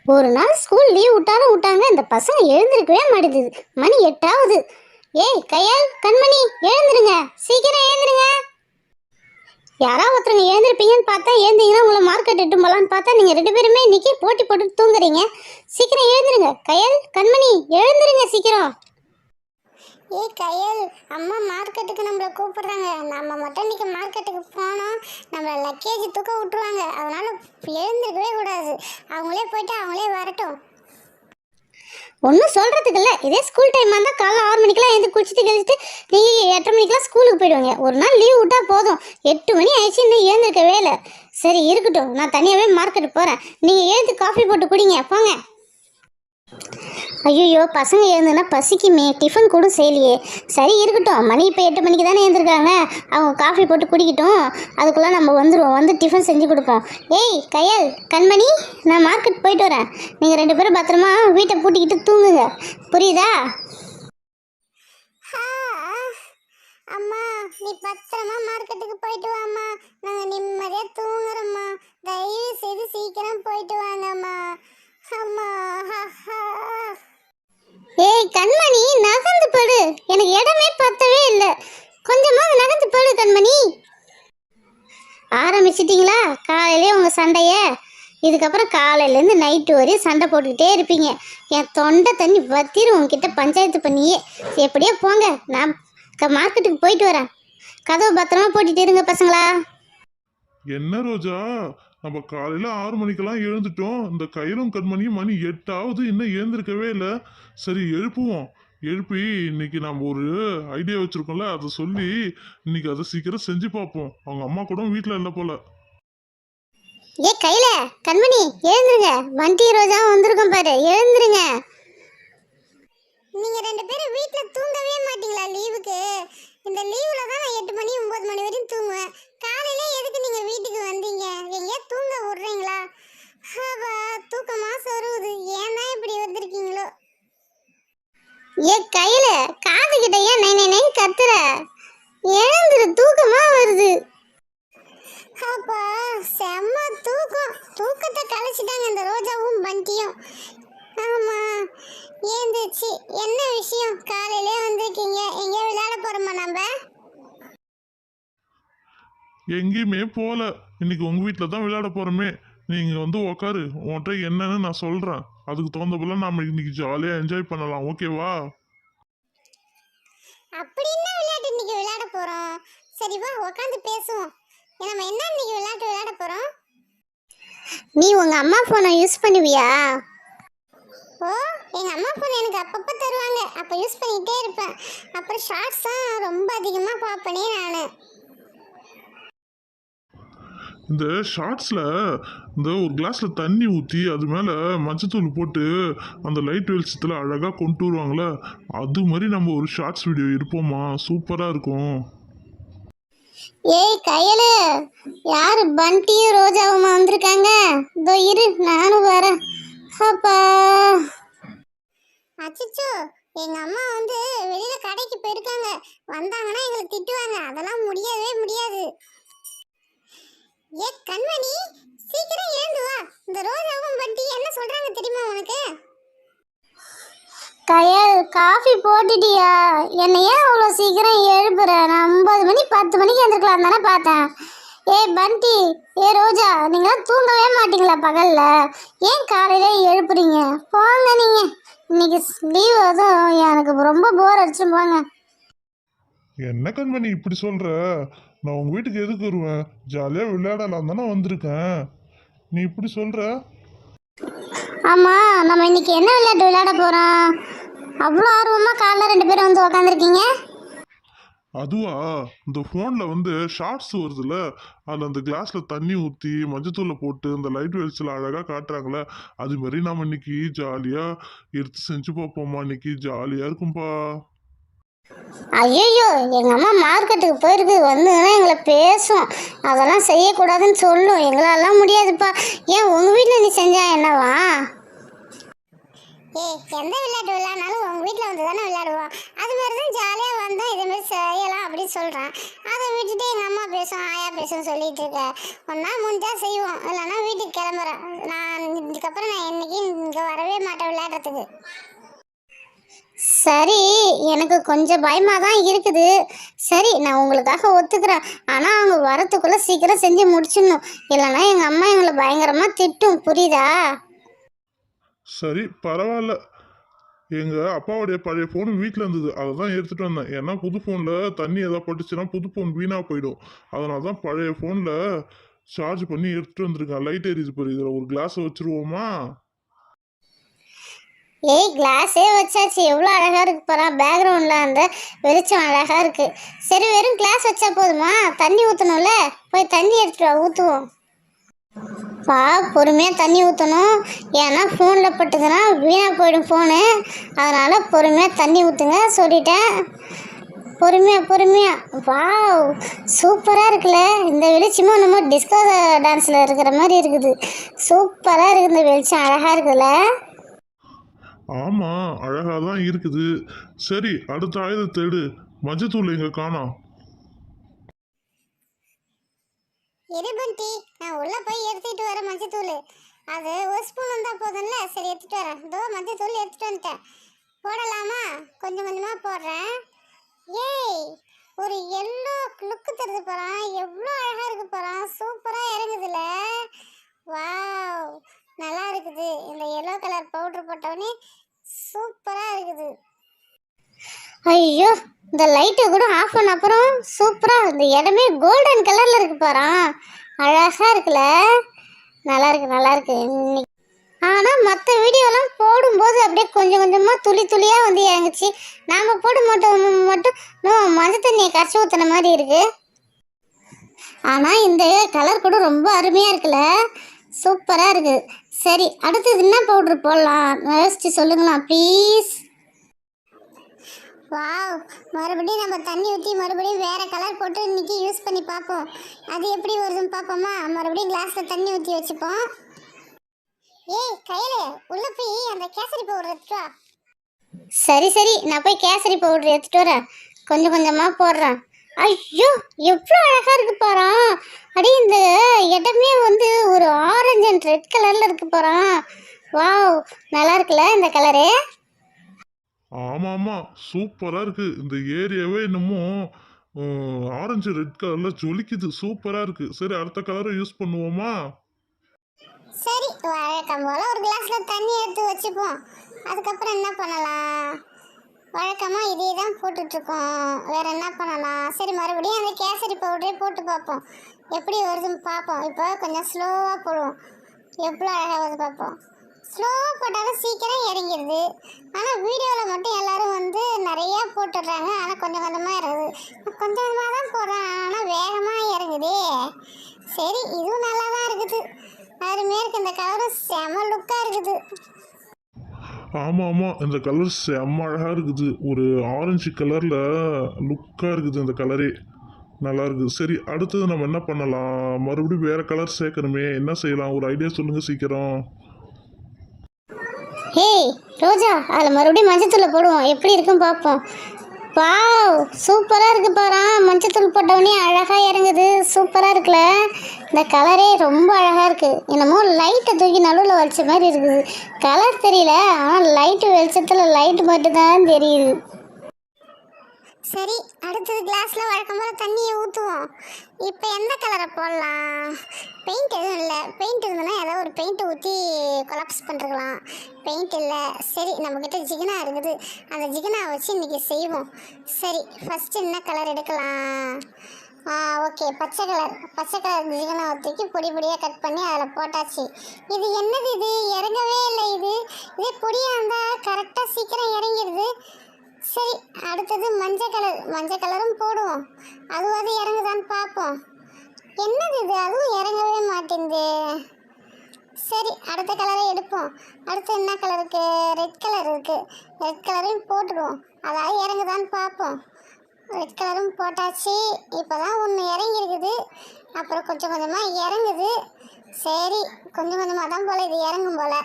ஒரு நாள் school leave விட்டாலும் விட்டாங்க, இந்த பசங்க எழுந்திருக்கவே மாட்டேங்குது. மணி 8 ஆகுது. ஏய் கையல், கண்மணி, எழுந்துருங்க, சீக்கிரம் எழுந்துருங்க. யாராவது ஒருத்தருங்க எழுந்திருப்பீங்கன்னு பார்த்தா, எழுந்தீங்கன்னா உங்களை மார்க்கெட் இட்டு போகலான்னு பார்த்தா நீங்கள் 2 பேருமே இன்னைக்கு போட்டி போட்டு தூங்குறீங்க. சீக்கிரம் எழுந்துருங்க. கையல், கண்மணி, எழுந்துருங்க சீக்கிரம். ஏய் கையல், அம்மா மார்க்கெட்டுக்கு நம்மளை கூப்பிடுறாங்க. நம்ம மட்டும் இன்னைக்கு மார்க்கெட்டுக்கு போனோம், நம்மளை லக்கேஜ் தூக்க விட்டுருவாங்க. அதனால எழுந்திருக்கவே கூடாது. அவங்களே போயிட்டு அவங்களே வரட்டும். ஒன்றும் சொல்கிறதுக்கு இல்லை. இதே ஸ்கூல் டைமாக இருந்தால் காலைல 6 மணிக்கெலாம் எழுந்து குளிச்சுட்டு கழிச்சிட்டு நீங்கள் 8:30 மணிக்கெலாம் ஸ்கூலுக்கு போயிடுவாங்க. ஒரு நாள் லீவ் விட்டால் போதும். 8 மணி ஆயிடுச்சு, இன்னும் எழுந்திருக்கவே இல்லை. சரி இருக்கட்டும், நான் தனியாகவே மார்க்கெட்டு போகிறேன். நீங்கள் எழுந்து காஃபி போட்டு குடிங்க, போங்க. ஐயோ, பசங்க எழுந்துன்னா பசிக்குமே, டிஃபன் கூட செய்யலையே. சரி இருக்கட்டும், மணி இப்போ 8 மணிக்கு தானே எழுந்திருக்காங்க. அவங்க காஃபி போட்டு குடிக்கட்டும், அதுக்குள்ளே நம்ம வந்துடுவோம், வந்து டிஃபன் செஞ்சு கொடுப்போம். ஏய் கையல், கண்மணி, நான் மார்க்கெட் போயிட்டு வரேன். நீங்கள் 2 பேரும் பத்திரமா வீட்டை பூட்டிக்கிட்டு தூங்குங்க, புரியுதா? அம்மா, நீ பத்திரமா மார்க்கெட்டுக்கு போயிட்டு வாம்மா. நாங்கள் நிம்மதியாக தூங்குறோம்மா. தயவு செய்து சீக்கிரம் போயிட்டு வாங்கம்மா. அம்மா. ஏய் கண்மணி, நகர்ந்து படு, எனக்கு இடமே பத்தவே இல்லை. கொஞ்சமாக நகர்ந்து படு கண்மணி. ஆரம்பிச்சிட்டிங்களா காலையிலே உங்கள் சண்டையை? இதுக்கப்புறம் காலையிலேருந்து நைட்டு வரையும் சண்டை போட்டுக்கிட்டே இருப்பீங்க. என் தொண்டை தண்ணி வத்திரும் உங்ககிட்ட பஞ்சாயத்து பண்ணியே. எப்படியோ போங்க, நான் மார்க்கெட்டுக்கு போயிட்டு வரேன். கதவை பத்திரமா போட்டுட்டு இருங்க பசங்களா. என்ன ரோஜா, நம்ம காலையில 6 மணிக்கெல்லாம் எழுந்துட்டோம். இந்த கையிலும் கண்மணியும் மணி 8 ஆகுது, இன்னும் எழுந்திருக்கவே இல்லை. சரி எழுப்புவோம். எழுப்பி இன்னைக்கு நம்ம ஒரு ஐடியா வச்சிருக்கோம்ல, அதை சொல்லி இன்னைக்கு அதை சீக்கிரம் செஞ்சு பார்ப்போம். அவங்க அம்மா கூட வீட்டில் இல்லை போல. ஏ கையில, கண்மணி, எழுந்துருங்க. வண்டி ரோஜா வந்திருக்கோம் பாரு, எழுந்துருங்க. நீங்கள் 2 பேரும் வீட்டில் தூங்கவே மாட்டீங்களா லீவுக்கு? இந்த லீவில் தான் நான் 8 மணி 9 மணி வரையும் தூங்குவேன். காலையில எதுக்கு நீங்கள் வீட்டுக்கு வந்தீங்க? எங்கேயா தூங்க விட்றீங்களா? தூக்கமாக சொருவுது. ஏன் தான் இப்படி வந்திருக்கீங்களோ? ஏ கையில, காது கிட்ட ஏன் நை நை நை கத்துற? எழுந்துரு, தூக்கமா வருது. அப்பா செம்ம தூக்கம். தூக்கத்தை கலைச்சிட்டாங்க இந்த ரோஜாவும் பண்டியும். ஆமா, ஏந்துச்சு. என்ன விஷயம்? காலையிலே வந்திருக்கீங்க. எங்கேயா விளையாட போறோமா நம்ம? எங்கேயுமே போல. இன்னைக்கு உங்க வீட்டில் தான் விளையாட போறோமே. நீங்க வந்து உக்காரு, உன்கிட்ட என்னன்னு நான் சொல்றேன். அதுக்கு தகுந்த போல நாம இன்னைக்கு ஜாலியா என்ஜாய் பண்ணலாம், ஓகேவா? அப்படி என்ன விளையாட்டு இன்னைக்கு விளையாட போறோம்? சரி வா, உட்காந்து பேசுவோம். நம்ம என்ன இன்னைக்கு விளையாட்டு விளையாட போறோம்? நீ உங்க அம்மா போனை யூஸ் பண்ணுவியா? ஓ, எங்க அம்மா போன் எனக்கு அப்பப்போ தருவாங்க, அப்போ யூஸ் பண்ணிகிட்டே இருப்பேன். அப்புறம் ஷார்ட்ஸ் தான் ரொம்ப அதிகமாக பார்ப்பனே நான். இந்த ஷார்ட்ஸில் இந்த ஒரு கிளாஸில் தண்ணி ஊற்றி அது மேலே மஞ்சத்தூள் போட்டு அந்த லைட் வெளிச்சத்தில் அழகாக கொண்டு வருவாங்களே, அது மாதிரி நம்ம ஒரு ஷார்ட்ஸ் வீடியோ இருப்போமா? சூப்பராக இருக்கும். ஏய் கையலு, யாரு பண்டியும் ரோஜாவுமா வந்திருக்காங்க? இதோ இரு, நானும் வரேன். அப்பா, அச்சோ, எங்க அம்மா வந்து வெளியில கடைக்கு போயிருக்காங்க. வந்தாங்கன்னா எங்களை திட்டுவாங்க. அதெல்லாம் முடியவே முடியாது. ஏ கண்மணி, சீக்கிரம் எழுந்து வா. இந்த ரோஜாவும் பண்டி என்ன சொல்றாங்க தெரியுமா உனக்கு? கையல், காஃபி போட்டுட்டியா? என்னை ஏன் அவ்வளோ சீக்கிரம் எழுப்புற? நான் 9 மணி 10 மணிக்கு எழுந்திருக்கலாம் தானே பார்த்தேன். ஏய் பண்டி, ஏ ரோஜா, நீங்களாம் தூங்கவே மாட்டீங்களா பகல்ல? ஏன் காலையில எழுப்புறீங்க? போங்க நீங்க, இன்னைக்கு லீவ் அதுவும் எனக்கு ரொம்ப போர் அடிச்சு. போங்க. என்ன கண்மணி இப்படி சொல்ற? நான் உங்க வீட்டுக்கு எதுக்கு வருவேன்? ஜாலியா விளையாடலாம் தானே வந்திருக்கேன். நீ இப்படி சொல்ற? ஆமா, நம்ம இன்னைக்கு என்ன விளையாட்டு விளையாட போறோம்? அவ்வளோ ஆர்வமா காலைல 2 பேரும் வந்து உக்காந்துருக்கீங்க. அதுவா, இந்த ஃபோனில் வந்து ஷார்ட்ஸ் வருதுல்ல, அதில் அந்த கிளாஸில் தண்ணி ஊற்றி மஞ்சத்தூளை போட்டு அந்த லைட் வெளிச்சில் அழகாக காட்டுறாங்களே, அது மாதிரி நாம் இன்னைக்கு ஜாலியாக எடுத்து செஞ்சு பார்ப்போம்மா. இன்னைக்கு ஜாலியாக இருக்கும்பா. ஐயோ, எங்கள் அம்மா மார்க்கெட்டுக்கு போயிருக்கு, வந்துன்னா எங்களை பேசும். அதெல்லாம் செய்யக்கூடாதுன்னு சொல்லும். எங்களாலாம் முடியாதுப்பா. ஏன் உங்கள் வீட்டில் நீ செஞ்சா என்னவா? ஏய் எந்த விளையாட்டு விளையாடினாலும் உங்கள் வீட்டில் வந்து தானே விளையாடுவோம். அது மாதிரி தான் ஜாலியாக வந்தோம், இதேமாரி செய்யலாம் அப்படின்னு சொல்கிறேன். அதை விட்டுட்டு எங்கள் அம்மா பேசும் ஆயா பேசும் சொல்லிட்டு இருக்க. ஒன்றா முடிஞ்சா செய்வோம், இல்லைன்னா வீட்டுக்கு கிளம்புறேன். நான் இதுக்கப்புறம் நான் என்னைக்கு இங்கே வரவே மாட்டேன் விளையாடுறதுக்கு. சரி, எனக்கு கொஞ்சம் பயமாக தான் இருக்குது. சரி, நான் உங்களுக்காக ஒத்துக்கிறேன். ஆனால் அவங்க வரத்துக்குள்ளே சீக்கிரம் செஞ்சு முடிச்சிடணும். இல்லைன்னா எங்கள் அம்மா எங்களை பயங்கரமாக திட்டும், புரியுதா? சரி பரவாயில்ல. எங்கள் அப்பாவுடைய பழைய ஃபோன் வீட்டில் இருந்தது, அதை தான் எடுத்துகிட்டு வந்தேன். ஏன்னா புது ஃபோனில் தண்ணி எதாவது பட்டுச்சுன்னா புது ஃபோன் வீணாக போயிடும். அதனால தான் பழைய ஃபோனில் சார்ஜ் பண்ணி எடுத்துகிட்டு வந்திருக்கேன். லைட் எரியுது பாரு, இதில் ஒரு கிளாஸை வச்சுருவோமா? ஏய், கிளாஸே வச்சாச்சு, எவ்வளோ அழகாக இருக்கு பாரா. பேக்ரவுண்டில் அந்த வெளிச்சம் அழகாக இருக்குது. சரி, வெறும் கிளாஸ் வச்சா போதுமா? தண்ணி ஊற்றணும்ல, போய் தண்ணி எடுத்துட்டு வா, ஊற்றுவோம். பா, பொறுமையாக தண்ணி ஊற்றணும். ஏன்னா ஃபோனில் பட்டுதுன்னா வீணாக போயிடும் ஃபோனு. அதனால் பொறுமையாக தண்ணி ஊற்றுங்க சொல்லிட்டேன். பொறுமையாக. வாவ், சூப்பராக இருக்குல்ல. இந்த வெளிச்சமும் நம்ம டிஸ்கோ டான்ஸில் இருக்கிற மாதிரி இருக்குது. சூப்பராக இருக்குது, இந்த வெளிச்சம் அழகாக இருக்குதுல்ல. ஆமாம், அழகாக தான் இருக்குது. சரி, அடுத்த ஆயுதத்தை எடு. மஞ்சத்தூள் எங்கே காணோம்? இருபந்தி, நான் உள்ளே போய் எடுத்துக்கிட்டு வரேன் மஞ்சத்தூள். அது ஒரு ஸ்பூன் வந்தால் போதும்ல. சரி, எடுத்துகிட்டு வரேன். இதோ மஞ்சத்தூள் எடுத்துகிட்டு வந்துட்டேன். போடலாமா? கொஞ்சம் கொஞ்சமாக போடுறேன். ஏய், ஒரு எல்லோ லுக்கு தருது போகிறான். எவ்வளோ அழகாக இருக்கு போகிறான். சூப்பராக இறங்குதுல. வாவ், நல்லா இருக்குது. இந்த எல்லோ கலர் பவுட்ரு போட்டவொடனே சூப்பராக இருக்குது. ஐயோ, இந்த லைட்டை கூட ஆஃப் பண்ண அப்புறம் சூப்பராக இந்த இடமே கோல்டன் கலரில் இருக்கு பாரா. அழகாக இருக்குல்ல. நல்லா இருக்கு இன்னைக்கு. ஆனால் மற்ற வீடியோலாம் போடும்போது அப்படியே கொஞ்சம் கொஞ்சமாக துளி துளியாக வந்து இறங்குச்சு. நாம் போட மட்டும் மஞ்சள் தண்ணியை கரைச்சி ஊற்றின மாதிரி இருக்கு. ஆனால் இந்த கலர் கூட ரொம்ப அருமையாக இருக்குல்ல. சூப்பராக இருக்குது. சரி, அடுத்தது என்ன பவுட்ரு போடலாம் யோசிச்சு சொல்லுங்களா ப்ளீஸ். வாவ், மறுபடியும் நம்ம தண்ணி ஊற்றி மறுபடியும் வேறு கலர் போட்டு இன்றைக்கி யூஸ் பண்ணி பார்ப்போம். அது எப்படி வருதுன்னு பார்ப்போமா? மறுபடியும் கிளாஸில் தண்ணி ஊற்றி வச்சுப்போம். ஏய் கையில் உள்ளே போய் அந்த கேசரி பவுடர் எடுத்துட்டு வா. சரி, நான் போய் கேசரி பவுடர் எடுத்துகிட்டு வரேன். கொஞ்சம் கொஞ்சமாக போடுறேன். ஐயோ, எவ்வளோ அழகாக இருக்கு பாரா. அப்படியே இந்த இடமே வந்து ஒரு ஆரஞ்சு அண்ட் ரெட் கலரில் இருக்கு பாரா. வாவ், நல்லா இருக்குல்ல இந்த கலரு. ஆமாம், சூப்பராக இருக்குது. இந்த ஏரியாவே என்னமோ ஆரஞ்சு ரெட் கலரில் ஜொலிக்குது. சூப்பராக இருக்குது. சரி, அடுத்த கலரை யூஸ் பண்ணுவோமா? சரி, வழக்கம் போல் ஒரு கிளாஸில் தண்ணி எடுத்து வச்சுப்போம். அதுக்கப்புறம் என்ன பண்ணலாம்? வழக்கமாக இதே தான் போட்டுட்ருக்கோம். வேறு என்ன பண்ணலாம்? சரி, மறுபடியும் அந்த கேசரி பவுடரே போட்டு பார்ப்போம். எப்படி வருதுன்னு பார்ப்போம். இப்போ கொஞ்சம் ஸ்லோவாக போடுவோம். எவ்வளோ அழகாக வருது பார்ப்போம். ஸ்லோவாக போட்டாலும் சீக்கிரம் இறங்கிடுது. ஆனால் வீடியோவில் மட்டும் எல்லோரும் வந்து நிறையா போட்டுடுறாங்க. ஆனால் கொஞ்சம் கொஞ்சமாக இறங்குது. கொஞ்சம் கொஞ்சமாக தான் போடுறேன், ஆனால் வேகமாக இறங்குதே. சரி, இதுவும் நல்லா தான் இருக்குது. அருமையாக இருக்குது. இந்த கலரும் செம லுக்காக இருக்குது. ஆமாம், இந்த கலர் செம்ம அழகாக இருக்குது. ஒரு ஆரஞ்சு கலரில் லுக்காக இருக்குது இந்த கலரே. நல்லா இருக்குது. சரி, அடுத்தது நம்ம என்ன பண்ணலாம்? மறுபடியும் வேறு கலர் சேர்க்கணுமே, என்ன செய்யலாம்? ஒரு ஐடியா சொல்லுங்கள் சீக்கிரம். ஹேய் ரோஜா, அதில் மறுபடியும் மஞ்சத்தூளை போடுவோம், எப்படி இருக்குன்னு பார்ப்போம். வாவ், சூப்பராக இருக்குது பாரா. மஞ்சத்தூள் போட்டவொடனே அழகாக இறங்குது. சூப்பராக இருக்குல்ல. இந்த கலரே ரொம்ப அழகாக இருக்குது. என்னமோ லைட்டை தூக்கி நடுவில் வச்ச மாதிரி இருக்குது. கலர் தெரியல, ஆனால் லைட்டு வெளிச்சத்தில் லைட்டு மட்டும்தான் தெரியுது. சரி, அடுத்தது கிளாஸில் வழக்கம் போல் தண்ணியை ஊற்றுவோம். இப்போ எந்த கலரை போடலாம்? பெயிண்ட் எதுவும் இல்லை. பெயிண்ட் இருந்ததுன்னா ஏதாவது ஒரு பெயிண்ட்டை ஊற்றி கொலாப்ஸ் பண்ணிருக்கலாம். பெயிண்ட் இல்லை. சரி, நம்மக்கிட்ட ஜிகினா இருக்குது. அந்த ஜிகினா வச்சு இன்றைக்கி செய்வோம். சரி, ஃபஸ்ட்டு என்ன கலர் எடுக்கலாம்? ஓகே, பச்சை கலர் ஜிகினா தூக்கி பொடி பொடியாக கட் பண்ணி அதில் போட்டாச்சு. இது என்னது? இது இறங்கவே இல்லை. இதே பொடியாக இருந்தால் கரெக்டாக சீக்கிரம் இறங்கிடுது. சரி, அடுத்தது மஞ்சள் கலரும் போடுவோம். அதுவாது இறங்குதான்னு பார்ப்போம். என்னது இது? அதுவும் இறங்கவே மாட்டேங்குது. சரி, அடுத்த கலரை எடுப்போம். அடுத்து என்ன கலர் இருக்குது? ரெட் கலர் இருக்குது. ரெட் கலரையும் போட்டுடுவோம். அதாவது இறங்குதான்னு பார்ப்போம். ரெட் கலரும் போட்டாச்சு. இப்போ தான் ஒன்று இறங்கிருக்குது. அப்புறம் கொஞ்சம் கொஞ்சமாக இறங்குது. சரி, கொஞ்சம் கொஞ்சமாக தான் போல் இது இறங்கும் போல்.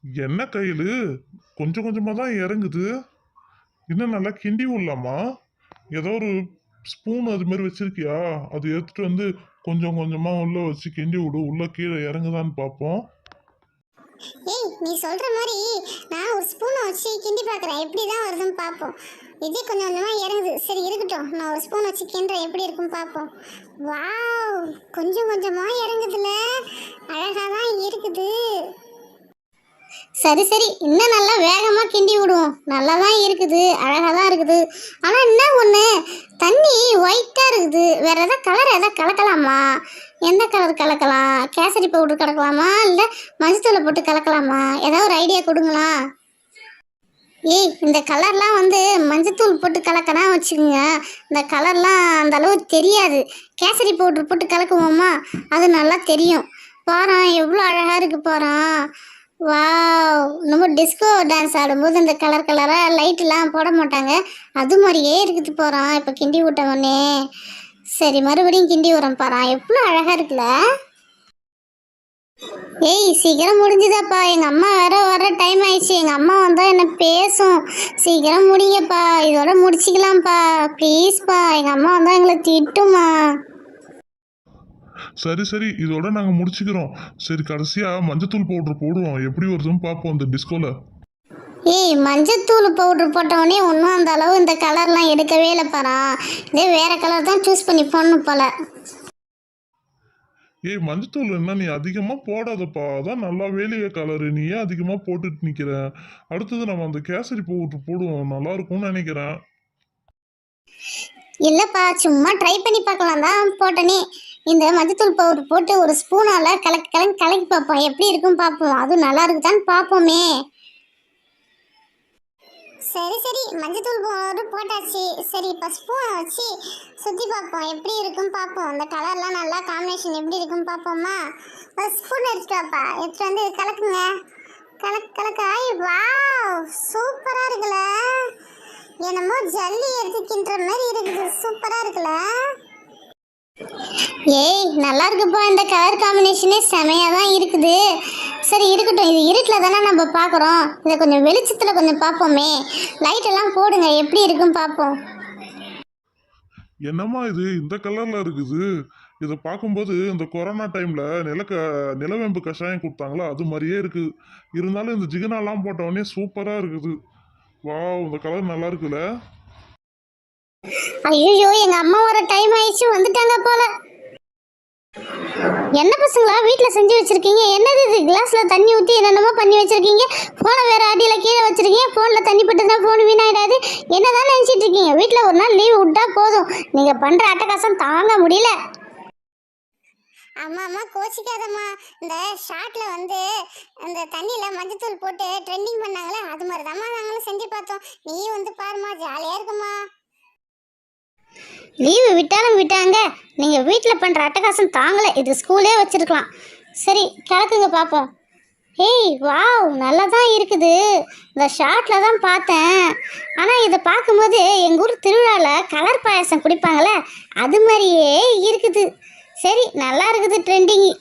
என்ன கையில் கொஞ்சம் கொஞ்சமாக தான் இறங்குது. இன்னும் நல்லா கிண்டி விடலாமா? ஏதோ ஒரு ஸ்பூன் அது மாதிரி வச்சிருக்கியா? அது எடுத்துட்டு வந்து கொஞ்சம் கொஞ்சமாக உள்ள வச்சு கிண்டி விடு. உள்ள கீழே இறங்குதான்னு பார்ப்போம். ஏய் நீ சொல்ற மாதிரி நான் ஒரு ஸ்பூனை வச்சு கிண்டி பார்க்குறேன், எப்படி தான் வருதுன்னு பார்ப்போம். இதே கொஞ்சம் கொஞ்சமாக இறங்குது. சரி இருக்கட்டும், நான் ஒரு ஸ்பூன் வச்சு கிண்டுறேன், எப்படி இருக்குன்னு பார்ப்போம். வாவ், கொஞ்சம் கொஞ்சமாக இறங்குதுல, அழகாக தான் இருக்குது. சரி சரி, இன்னும் நல்லா வேகமாக கிண்டி விடுவோம். நல்லா தான் இருக்குது, அழகாக தான் இருக்குது. ஆனால் என்ன ஒன்று, தண்ணி ஒயிட்டாக இருக்குது. வேறு எதாவது கலர் எதாவது கலக்கலாமா? எந்த கலர் கலக்கலாம்? கேசரி பவுடர் கலக்கலாமா, இல்லை மஞ்சத்தூளை போட்டு கலக்கலாமா? ஏதாவது ஒரு ஐடியா கொடுங்களா? ஏய், இந்த கலர்லாம் வந்து மஞ்சத்தூள் போட்டு கலக்கனா வச்சுக்கோங்க, இந்த கலர்லாம் அந்த அளவு தெரியாது. கேசரி பவுடர் போட்டு கலக்குவோமா, அது நல்லா தெரியும். பாரேன் எவ்வளோ அழகாக இருக்குது பாரேன். வாவ், நம்ம டிஸ்கோ டான்ஸ் ஆடும்போது இந்த கலர் கலராக லைட்லாம் போட மாட்டாங்க, அது மாதிரியே இருக்குது போகிறோம். இப்போ கிண்டி விட்டவொடனே சரி மறுபடியும் கிண்டி விடுறோம் பாரேன், எவ்வளோ அழகாக இருக்குல்ல. ஏய் சீக்கிரம் முடிஞ்சுதாப்பா, எங்கள் அம்மா வர டைம் ஆயிடுச்சு. எங்கள் அம்மா வந்தால் என்ன பேசும். சீக்கிரம் முடிங்கப்பா, இதோட முடிச்சிக்கலாம்ப்பா ப்ளீஸ்ப்பா. எங்கள் அம்மா வந்தால் எங்களை திட்டுமா. சரி சரி, இதோட நாங்கள் முடிச்சுக்கிறோம். சரி கடைசியாக மஞ்சத்தூள் பவுடர் போடுவோம், எப்படி வருதுன்னு பார்ப்போம் இந்த டிஸ்கோவில். ஏய், மஞ்சத்தூள் பவுட்ரு போட்டவொடனே ஒன்றும் அந்த அளவு இந்த கலர்லாம் எடுக்கவே இல்லை பாரா. இதே வேறு கலர் தான் சூஸ் பண்ணி போடணும் போல. ஏய் மஞ்சத்தூள் என்ன நீ அதிகமாக போடாதப்பா, அதான் நல்லா வேலைய கலரு. நீ ஏன் அதிகமாக போட்டுட்டு நிற்கிற? அடுத்தது நம்ம அந்த கேசரி பவுடர் போடுவோம், நல்லா இருக்கும்னு நினைக்கிறேன். இல்லைப்பா, சும்மா ட்ரை பண்ணி பார்க்கலாம் தான் போட்டனே. இந்த மஞ்சத்தூள் பவுடர் போட்டு ஒரு ஸ்பூனால் கலக்கி பார்ப்போம், எப்படி இருக்குன்னு பார்ப்போம். அதுவும் நல்லா இருக்குதான்னு பார்ப்போமே. சரி சரி, மஞ்சத்தூள் பவுடர் போட்டாச்சு. சரி இப்போ ஸ்பூனை வச்சு சுற்றி பார்ப்போம், எப்படி இருக்குன்னு பார்ப்போம். அந்த கலர்லாம் நல்லா காம்பினேஷன் எப்படி இருக்குன்னு பார்ப்போமா. ஒரு ஸ்பூன் எடுத்துட்டு வாப்பா, எடுத்துட்டு வந்து கலக்குங்க. கலக்காய். வாவ், சூப்பராக இருக்குல்ல, என்னமோ ஜல்லி எடுத்து கிண்டுற மாதிரி இருக்குது. சூப்பராக இருக்குல்ல. ஏய் நல்லா இருக்குப்பா, இந்த கலர் காம்பினேஷனே செமையாக தான் இருக்குது. சரி இருக்கட்டும், இது இருட்டில் தானே நம்ம பார்க்குறோம், இதை கொஞ்சம் வெளிச்சத்தில் கொஞ்சம் பார்ப்போமே. லைட்டெல்லாம் போடுங்க, எப்படி இருக்குன்னு பார்ப்போம். என்னம்மா இது இந்த கலரில் இருக்குது? இதை பார்க்கும்போது இந்த கொரோனா டைமில் நிலவேம்பு கஷாயம் கொடுத்தாங்களா அது மாதிரியே இருக்குது. இருந்தாலும் இந்த ஜிகனாலாம் போட்டவொடனே சூப்பராக இருக்குது. வாவ், இந்த கலர் நல்லா இருக்குல்ல. ஐயோ, எங்கள் அம்மா வர டைம் ஆயிடுச்சு, வந்துட்டாங்க போல. என்ன பசங்களா வீட்டில் செஞ்சு வச்சுருக்கீங்க? என்னது இது, கிளாஸில் தண்ணி ஊற்றி என்னென்னமோ பண்ணி வச்சுருக்கீங்க. ஃபோனை வேறு அடியில் கீழே வச்சுருக்கீங்க. ஃபோனில் தண்ணி பட்டுனா ஃபோன் வீணாயிடாது. என்ன தான் நினச்சிட்டு இருக்கீங்க? வீட்டில் ஒரு நாள் லீவ் விட்டா போதும், நீங்கள் பண்ணுற அட்டகாசம் தாங்க முடியல. அம்மா அம்மா கோச்சிக்காதம்மா, இந்த ஷார்ட்டில் வந்து அந்த தண்ணியில் மஞ்சத்தூள் போட்டு ட்ரெண்டிங் பண்ணாங்களே, அது மாதிரி தாம்மா நாங்களும் செஞ்சு பார்த்தோம். நீயும் வந்து பாருமா, ஜாலியாக இருக்குமா. லீவு விட்டாலும் விட்டாங்க, நீங்கள் வீட்டில் பண்ணுற அட்டகாசம் தாங்கலை. இது ஸ்கூலே வச்சுருக்கலாம். சரி கிளக்குங்க பார்ப்போம். ஏய் வாவ், நல்லா தான் இருக்குது. இந்த ஷார்ட்டில் தான் பார்த்தேன், ஆனால் இதை பார்க்கும்போது எங்கள் ஊர் திருவிழாவில் கலர் பாயசம் குடிப்பாங்களே அது மாதிரியே இருக்குது. சரி நல்லா இருக்குது ட்ரெண்டிங்கு.